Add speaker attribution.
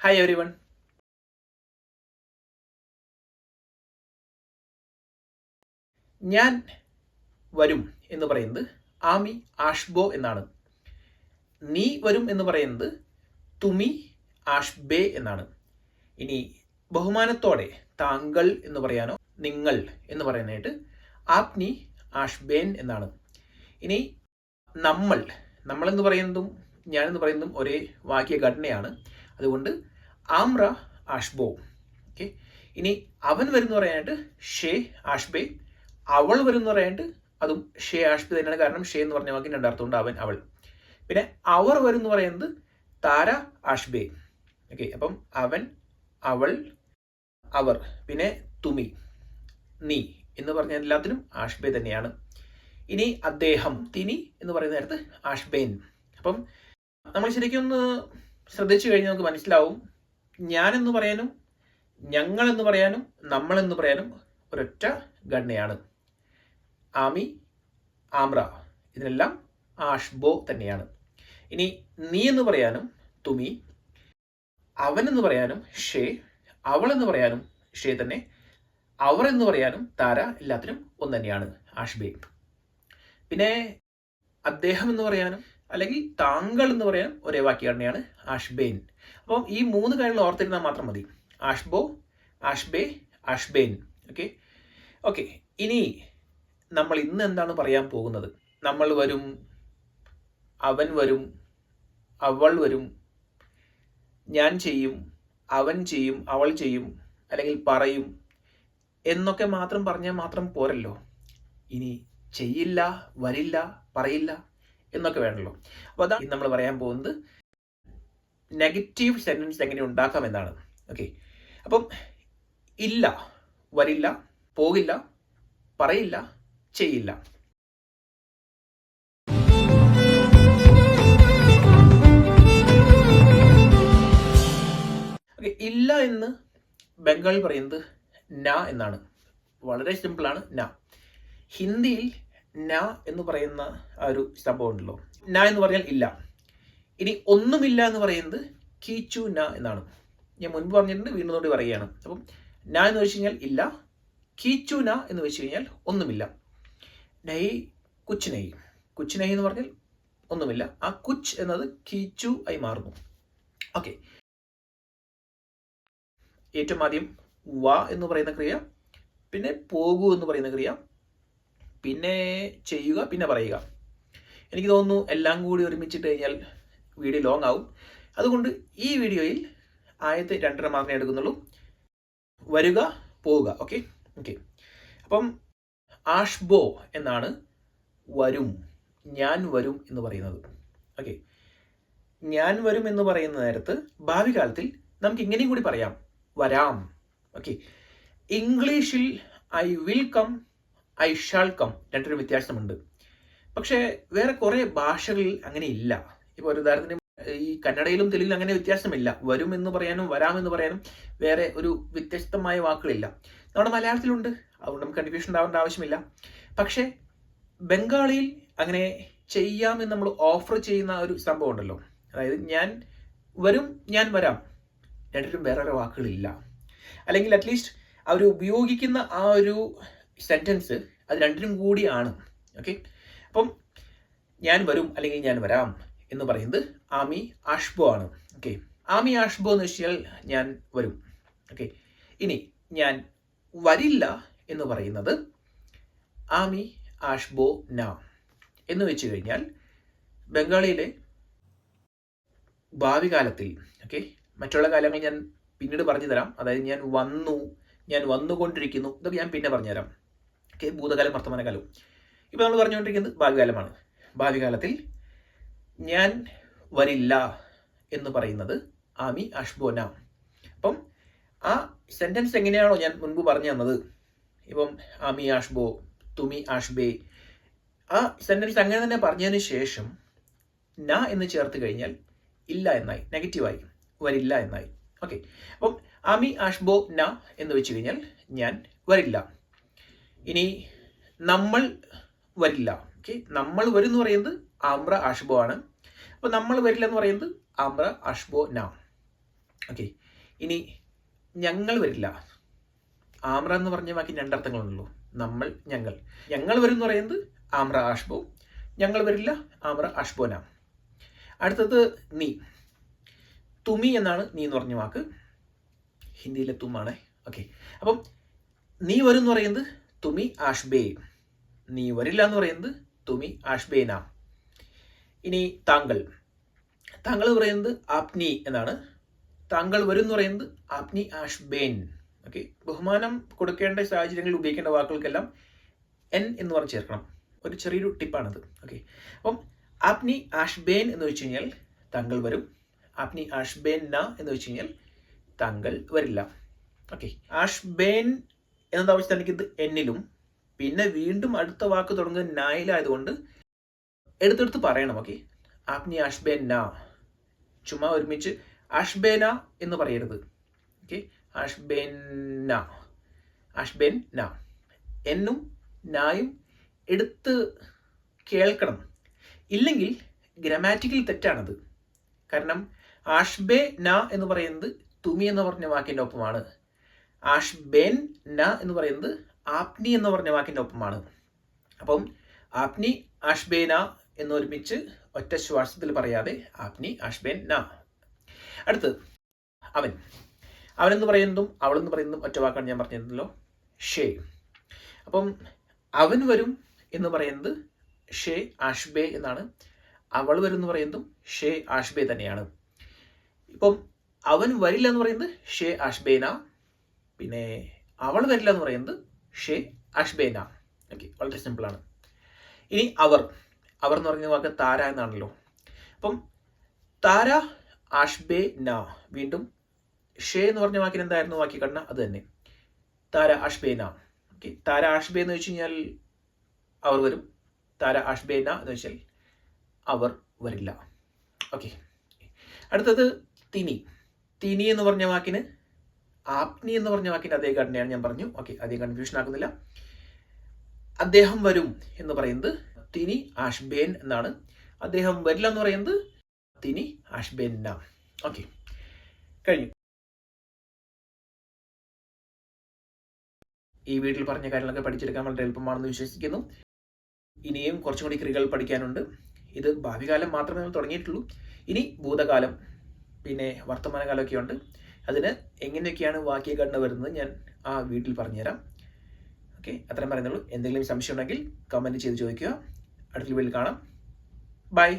Speaker 1: Hi every one. ഞാൻ വരും എന്ന് പറയുന്നത് ആമി ആഷ്ബോ എന്നാണ്. നീ വരും എന്ന് പറയുന്നത് തുമി ആഷ്ബേ എന്നാണ്. ഇനി ബഹുമാനത്തോടെ താങ്കൾ എന്ന് പറയാനോ നിങ്ങൾ എന്ന് പറയാനായിട്ട് ആപ്നി ആഷ്ബേൻ എന്നാണ്. ഇനി നമ്മൾ എന്ന് പറയുന്നതും ഞാൻ എന്ന് പറയുന്നതും ഒരേ വാക്യഘടനയാണ്. അതുകൊണ്ട് ആമ്ര ആഷ്ബോ. ഓക്കെ. ഇനി അവൻ വരുന്ന പറയാനായിട്ട് ഷേ ആഷ്ബേ. അവൾ വരുന്ന പറയാനായിട്ട് അതും ഷേ ആഷ്ബേ തന്നെയാണ്. കാരണം ഷേ എന്ന് പറഞ്ഞ വാക്കിന് രണ്ടർത്ഥമുണ്ട്, അവൻ അവൾ. പിന്നെ അവർ വരുന്ന പറയുന്നത് താര ആഷ്ബേ. ഓക്കെ. അപ്പം അവൻ, അവൾ, അവർ, പിന്നെ തുമി, നീ എന്ന് പറഞ്ഞ എല്ലാത്തിനും ആഷ്ബേ തന്നെയാണ്. ഇനി അദ്ദേഹം, തിനി എന്ന് പറയുന്ന നേരത്ത് ആഷ്ബേൻ. അപ്പം നമ്മൾ ശരിക്കും ഒന്ന് ശ്രദ്ധിച്ചു കഴിഞ്ഞാൽ നമുക്ക് മനസ്സിലാവും, ഞാൻ എന്ന് പറയാനും ഞങ്ങൾ എന്ന് പറയാനും നമ്മൾ എന്ന് പറയാനും ഒരൊറ്റ ഘടനയാണ്. ആമി, ആമ്ര, ഇതിനെല്ലാം ആഷ്ബോ തന്നെയാണ്. ഇനി നീ എന്ന് പറയാനും തുമി, അവൻ എന്ന് പറയാനും ഷേ, അവൾ എന്ന് പറയാനും ഷേ തന്നെ, അവർ എന്ന് പറയാനും താര, എല്ലാത്തിനും ഒന്ന് തന്നെയാണ്, ആഷ്ബേ. പിന്നെ അദ്ദേഹം എന്ന് പറയാനും അല്ലെങ്കിൽ താങ്കൾ എന്ന് പറയാനും ഒരേ വാക്യഘടനയാണ്, ആഷ്ബേൻ. അപ്പം ഈ മൂന്ന് കാര്യങ്ങൾ ഓർത്തിരുന്നാൽ മാത്രം മതി. ആഷ്ബോ, ആഷ്ബേ, ആഷ്ബേൻ. ഓക്കെ ഓക്കെ ഇനി നമ്മൾ ഇന്ന് എന്താണ് പറയാൻ പോകുന്നത്? നമ്മൾ വരും, അവൻ വരും, അവൾ വരും, ഞാൻ ചെയ്യും, അവൻ ചെയ്യും, അവൾ ചെയ്യും, അല്ലെങ്കിൽ പറയും എന്നൊക്കെ മാത്രം പറഞ്ഞാൽ മാത്രം പോരല്ലോ. ഇനി ചെയ്യില്ല, വരില്ല, പറയില്ല എന്നൊക്കെ വേണമല്ലോ. അപ്പോൾ അതാണ് നമ്മൾ പറയാൻ പോകുന്നത്, നെഗറ്റീവ് സെന്റൻസ് എങ്ങനെ ഉണ്ടാക്കാം എന്നാണ്. ഓക്കെ. അപ്പം ഇല്ല, വരില്ല, പോകില്ല, പറയില്ല, ചെയ്യില്ല. ഓക്കെ. ഇല്ല എന്ന് ബംഗാളിൽ പറയുന്നത് ന എന്നാണ്. വളരെ സിമ്പിളാണ്, ന. ഹിന്ദിയിൽ ന എന്ന് പറയുന്ന ആ ഒരു സംഭവം ഉണ്ടല്ലോ, ന എന്ന് പറഞ്ഞാൽ ഇല്ല. ഇനി ഒന്നുമില്ല എന്ന് പറയുന്നത് കീച്ചു ന എന്നാണ്. ഞാൻ മുൻപ് പറഞ്ഞിട്ടുണ്ട്, വീണ്ടും കൂടി പറയുകയാണ്. അപ്പം ന എന്ന് വെച്ച് കഴിഞ്ഞാൽ ഇല്ല, കീച്ചു ന എന്ന് വെച്ച് കഴിഞ്ഞാൽ ഒന്നുമില്ല. നൈ കുച്ച് നൈ, കുച്ച് നൈ എന്ന് പറഞ്ഞാൽ ഒന്നുമില്ല. ആ കുച്ച് എന്നത് കീച്ചു ആയി മാറുന്നു. ഓക്കെ. ഏറ്റവും ആദ്യം വ എന്ന് പറയുന്ന ക്രിയ, പിന്നെ പോകൂ എന്ന് പറയുന്ന ക്രിയ, പിന്നെ ചെയ്യുക, പിന്നെ പറയുക. എനിക്ക് തോന്നുന്നു എല്ലാം കൂടി ഒരുമിച്ചിട്ട് കഴിഞ്ഞാൽ വീഡിയോ ലോങ് ആവും. അതുകൊണ്ട് ഈ വീഡിയോയിൽ ആദ്യത്തെ 2 മാത്രമേ എടുക്കുന്നുള്ളൂ, വരിക, പോവുക. ഓക്കെ ഓക്കെ അപ്പം ആഷ്ബോ എന്നാണ് വരും, ഞാൻ വരും എന്ന് പറയുന്നത്. ഓക്കെ. ഞാൻ വരും എന്ന് പറയുന്ന നേരത്ത് ഭാവി കാലത്തിൽ നമുക്ക് ഇങ്ങനെയും കൂടി പറയാം, വരാം. ഓക്കെ. ഇംഗ്ലീഷിൽ I will come, I shall come, രണ്ടൊരു വ്യത്യാസമുണ്ട്. പക്ഷേ വേറെ കുറേ ഭാഷകളിൽ അങ്ങനെ ഇല്ല. ഇപ്പോൾ ഒരു ഉദാഹരണത്തിന് ഈ കന്നഡയിലും തെലുങ്കിലും അങ്ങനെ വ്യത്യാസമില്ല. വരും എന്ന് പറയാനും വരാം എന്ന് പറയാനും വേറെ ഒരു വ്യത്യസ്തമായ വാക്കുകളില്ല. നമ്മുടെ മലയാളത്തിലുണ്ട്, അതുകൊണ്ട് നമുക്ക് കൺഫ്യൂഷൻ ഉണ്ടാവേണ്ട ആവശ്യമില്ല. പക്ഷേ ബംഗാളിയിൽ അങ്ങനെ ചെയ്യാമെന്ന് നമ്മൾ ഓഫർ ചെയ്യുന്ന ഒരു സംഭവം ഉണ്ടല്ലോ, അതായത് ഞാൻ വരും, ഞാൻ വരാം, രണ്ടിലും വേറെ വാക്കുകളില്ല. അല്ലെങ്കിൽ അറ്റ്ലീസ്റ്റ് അവർ ഉപയോഗിക്കുന്ന ആ ഒരു സെന്റൻസ് അത് രണ്ടിനും കൂടിയാണ്. ഓക്കെ. അപ്പം ഞാൻ വരും അല്ലെങ്കിൽ ഞാൻ വരാം എന്ന് പറയുന്നത് ആമി ആഷ്ബോ ആണ്. ഓക്കെ. ആമി ആഷ്ബോ എന്ന് വെച്ചാൽ ഞാൻ വരും. ഓക്കെ. ഇനി ഞാൻ വരില്ല എന്ന് പറയുന്നത് ആമി ആഷ്ബോ ന എന്ന് വെച്ച് കഴിഞ്ഞാൽ ബംഗാളിയിലെ ഭാവി കാലത്തിൽ, ഓക്കെ, മറ്റുള്ള കാലങ്ങൾ ഞാൻ പിന്നീട് പറഞ്ഞു തരാം. അതായത് ഞാൻ വന്നു, ഞാൻ വന്നുകൊണ്ടിരിക്കുന്നു, ഇതൊക്കെ ഞാൻ പിന്നെ പറഞ്ഞുതരാം. ഓക്കെ. ഭൂതകാലം, വർത്തമാനകാലവും. ഇപ്പോൾ നമ്മൾ പറഞ്ഞുകൊണ്ടിരിക്കുന്നത് ഭാവികാലമാണ്. ഭാവികാലത്തിൽ ഞാൻ വരില്ല എന്ന് പറയുന്നത് ആമി ആഷ്ബോന. അപ്പം ആ സെൻറ്റൻസ് എങ്ങനെയാണോ ഞാൻ മുൻപ് പറഞ്ഞു തന്നത്, ഇപ്പം ആമി ആഷ്ബോ, തുമി ആഷ്ബേ, ആ സെൻറ്റൻസ് അങ്ങനെ തന്നെ പറഞ്ഞതിന് ശേഷം ന എന്ന് ചേർത്ത് കഴിഞ്ഞാൽ ഇല്ല എന്നായി, നെഗറ്റീവായി, വരില്ല എന്നായി. ഓക്കെ. അപ്പം ആമി ആഷ്ബോ ന എന്ന് വെച്ച് കഴിഞ്ഞാൽ ഞാൻ വരില്ല. ഇനി നമ്മൾ വരില്ല. ഓക്കെ. നമ്മൾ വരും എന്ന് പറയുന്നത് ആമ്ര ആഷ്ബോ ആണ്. അപ്പോൾ നമ്മൾ വരില്ല എന്ന് പറയുന്നത് ആമ്ര ആഷ്ബോ ന. ഓക്കെ. ഇനി ഞങ്ങൾ വരില്ല. ആമ്ര എന്ന് പറഞ്ഞ വാക്കി രണ്ടർത്ഥങ്ങളുണ്ടല്ലോ. നമ്മൾ, ഞങ്ങൾ. ഞങ്ങൾ വരും എന്ന് പറയുന്നത് ആമ്ര ആഷ്ബോ, ഞങ്ങൾ വരില്ല ആമ്ര ആഷ്ബോന. അടുത്തത് നീ. തുമി എന്നാണ് നീ എന്ന് പറഞ്ഞ വാക്ക്. ഹിന്ദിയിലെ തുമാണ്. ഓക്കെ. അപ്പം നീ വരും എന്ന് പറയുന്നത് തുമി ആഷ്ബേ, നീ വരില്ല എന്ന് പറയുന്നത് തുമി ആഷ്ബേന. ഇനി താങ്കൾ. താങ്കൾ പറയുന്നത് ആപ്നി എന്നാണ്. താങ്കൾ വരും എന്ന് പറയുന്നത് ആപ്നി ആഷ്ബേൻ. ഓക്കെ. ബഹുമാനം കൊടുക്കേണ്ട സാഹചര്യങ്ങളിൽ ഉപയോഗിക്കേണ്ട വാക്കുകൾക്കെല്ലാം എൻ എന്ന് പറഞ്ഞ് ചേർക്കണം. ഒരു ചെറിയൊരു ടിപ്പാണത്. ഓക്കെ. അപ്പം ആപ്നി ആഷ്ബേൻ എന്ന് വെച്ച് കഴിഞ്ഞാൽ താങ്കൾ വരും. ആപ്നി ആഷ്ബേൻ ന എന്ന് വെച്ച് കഴിഞ്ഞാൽ താങ്കൾ വരില്ല. ഓക്കെ. ആഷ്ബേൻ എന്നത് ആവശ്യത്തിലേക്ക് ഇത് എന്നിലും പിന്നെ വീണ്ടും അടുത്ത വാക്ക് തുടങ്ങുന്നത് നായിലായതുകൊണ്ട് എടുത്തെടുത്ത് പറയണം. ഓക്കെ. ആപ്നി ആഷ്ബേൻ ന, ചുമ്മാ ഒരുമിച്ച് ആഷ്ബേന എന്ന് പറയരുത്. ഓക്കെ. ആഷ്ബേന, ആഷ്ബേൻ ന. എന്നും നായും എടുത്ത് കേൾക്കണം. ഇല്ലെങ്കിൽ ഗ്രാമാറ്റിക്കൽ തെറ്റാണത്. കാരണം ആഷ്ബേ ന എന്ന് പറയുന്നത് തുമി എന്ന് പറഞ്ഞ വാക്കിൻ്റെ ഒപ്പമാണ്. ആഷ്ബേൻ ന എന്ന് പറയുന്നത് ആപ്നി എന്ന് പറഞ്ഞ വാക്കിൻ്റെ ഒപ്പമാണ്. അപ്പം ആപ്നി ആഷ്ബേന എന്നൊരുമിച്ച് ഒറ്റ ശ്വാസത്തിൽ പറയാതെ ആപ്നി ആഷ്ബേൻ ന. അടുത്ത് അവൻ. അവനെന്ന് പറയുന്നതും അവളെന്ന് പറയുന്നതും ഒറ്റ വാക്കാണ് ഞാൻ പറഞ്ഞിരുന്നല്ലോ, ഷേ. അപ്പം അവൻ വരും എന്ന് പറയുന്നത് ഷേ ആഷ്ബേ എന്നാണ്. അവൾ വരും എന്ന് പറയുന്നതും ഷേ ആഷ്ബേ തന്നെയാണ്. ഇപ്പം അവൻ വരില്ല എന്ന് പറയുന്നത് ഷേ ആഷ്ബേന, പിന്നെ അവൾ വരില്ല എന്ന് പറയുന്നത് ഷേ ആഷ്ബേന. ഓക്കെ. വളരെ സിമ്പിളാണ്. ഇനി അവർ. അവർ എന്ന് പറയുന്ന വാക്ക് താര എന്നാണല്ലോ. അപ്പം താര ആഷ്ബേ ന. വീണ്ടും ഷേ എന്ന് പറഞ്ഞ വാക്കിന് എന്തായിരുന്നു വാക്കി കണ്ണ, അത് തന്നെ താര ആഷ്ബേന. ഓക്കെ. താര ആഷ്ബേ എന്ന് വെച്ച് കഴിഞ്ഞാൽ അവർ വരും. താര ആഷ്ബേന എന്ന് വെച്ചാൽ അവർ വരില്ല. ഓക്കെ. അടുത്തത് തിനി. തിനി എന്ന് പറഞ്ഞ വാക്കിന് ആപ്നി എന്ന് പറഞ്ഞ വാക്കിന് അതേ ഘടനയാണ് ഞാൻ പറഞ്ഞു. ഓക്കെ. അധികം കൺഫ്യൂഷൻ ആക്കുന്നില്ല. അദ്ദേഹം വരും എന്ന് പറയുന്നത് തിനി ആഷ്ബേൻ എന്നാണ്. അദ്ദേഹം വരില്ല എന്ന് പറയുന്നത് തിനി ആഷ്ബേൻ ന. ഓക്കെ. കഴിഞ്ഞു. ഈ വീട്ടിൽ പറഞ്ഞ കാര്യങ്ങളൊക്കെ പഠിച്ചെടുക്കാൻ വളരെ എളുപ്പമാണെന്ന് വിശ്വസിക്കുന്നു. ഇനിയും കുറച്ചും കൂടി ക്രിയകൾ പഠിക്കാനുണ്ട്. ഇത് ഭാവികാലം മാത്രമേ നമ്മൾ തുടങ്ങിയിട്ടുള്ളൂ. ഇനി ഭൂതകാലം പിന്നെ വർത്തമാനകാലമൊക്കെ ഉണ്ട്. അതിന് എങ്ങനെയൊക്കെയാണ് വാക്യഘടന വരുന്നത് ഞാൻ ആ വീട്ടിൽ പറഞ്ഞുതരാം. ഓക്കെ. അത്രയും പറയുന്നുള്ളൂ. എന്തെങ്കിലും സംശയം ഉണ്ടെങ്കിൽ കമൻറ്റ് ചെയ്ത് ചോദിക്കുക. അടുത്ത വീഡിയോയിൽ കാണാം. ബൈ.